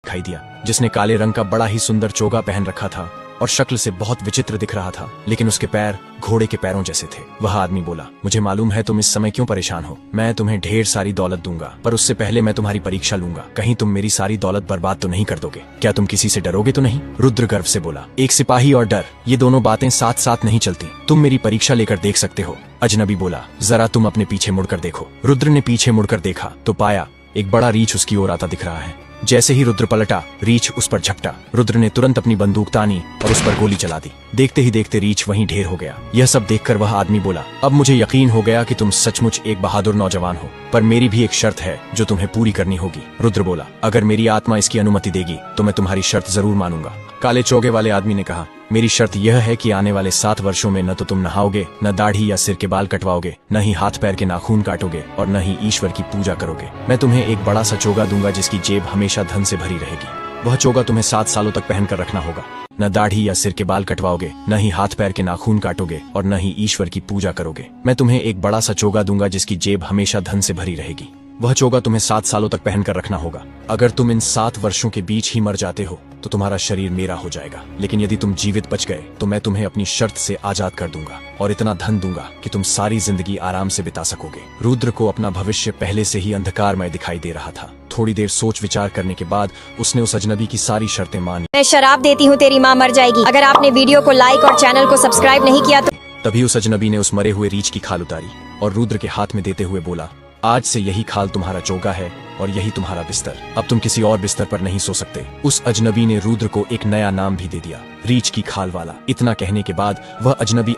दिखाई दिया, जिसने काले रंग का बड़ा ही सुंदर चोगा पहन रखा था और शक्ल से बहुत विचित्र दिख रहा था, लेकिन उसके पैर घोड़े के पैरों जैसे थे। वह आदमी बोला, मुझे मालूम है तुम इस समय क्यों परेशान हो। मैं तुम्हें ढेर सारी दौलत दूंगा, पर उससे पहले मैं तुम्हारी परीक्षा लूंगा। कहीं तुम मेरी सारी दौलत बर्बाद तो नहीं कर दोगे? क्या तुम किसी से डरोगे तो नहीं? रुद्र गर्व से बोला, एक सिपाही और डर, ये दोनों बातें साथ साथ नहीं चलती। तुम मेरी परीक्षा लेकर देख सकते हो। अजनबी बोला, जरा तुम अपने पीछे मुड़कर देखो। रुद्र ने पीछे मुड़कर देखा तो पाया एक बड़ा रीछ उसकी ओर आता दिख रहा है। जैसे ही रुद्र पलटा, रीछ उस पर झपटा। रुद्र ने तुरंत अपनी बंदूक तानी और उस पर गोली चला दी। देखते ही देखते रीछ वहीं ढेर हो गया। यह सब देखकर वह आदमी बोला, अब मुझे यकीन हो गया कि तुम सचमुच एक बहादुर नौजवान हो, पर मेरी भी एक शर्त है जो तुम्हें पूरी करनी होगी। रुद्र बोला, अगर मेरी आत्मा इसकी अनुमति देगी तो मैं तुम्हारी शर्त जरूर मानूंगा। काले चोगे वाले आदमी ने कहा, मेरी शर्त यह है कि आने वाले 7 वर्षों में न तो तुम नहाओगे, न दाढ़ी या सिर के बाल कटवाओगे, न ही हाथ पैर के नाखून काटोगे और न ही ईश्वर की पूजा करोगे। मैं तुम्हें एक बड़ा सा चोगा दूंगा जिसकी जेब हमेशा धन से भरी रहेगी। वह चोगा तुम्हें 7 सालों तक पहनकर रखना होगा। न दाढ़ी या सिर के बाल कटवाओगे, न ही हाथ पैर के नाखून काटोगे और न ही ईश्वर की पूजा करोगे। मैं तुम्हें एक बड़ा सा चोगा दूंगा जिसकी जेब हमेशा धन से भरी रहेगी। वह चोगा तुम्हें 7 सालों तक पहनकर रखना होगा। अगर तुम इन 7 वर्षों के बीच ही मर जाते हो तो तुम्हारा शरीर मेरा हो जाएगा, लेकिन यदि तुम जीवित बच गए तो मैं तुम्हें अपनी शर्त से आजाद कर दूंगा और इतना धन दूंगा कि तुम सारी जिंदगी आराम से बिता सकोगे। रुद्र को अपना भविष्य पहले से ही अंधकारमय दिखाई दे रहा था। थोड़ी देर सोच विचार करने के बाद उसने उस अजनबी की सारी शर्तें मान ली। मैं शराब देती हूँ, तेरी माँ मर जाएगी। अगर आपने वीडियो को लाइक और चैनल को सब्सक्राइब नहीं किया तो। तभी उस अजनबी ने उस मरे हुए रीछ की खाल उतारी और रुद्र के हाथ में देते हुए बोला, आज से यही खाल तुम्हारा चोगा है और यही तुम्हारा बिस्तर। अब तुम किसी और बिस्तर पर नहीं सो सकते। उस अजनबी ने रुद्र को एक नया नाम भी दे दिया, रीछ की खाल वाला। इतना कहने के बाद वह अजनबी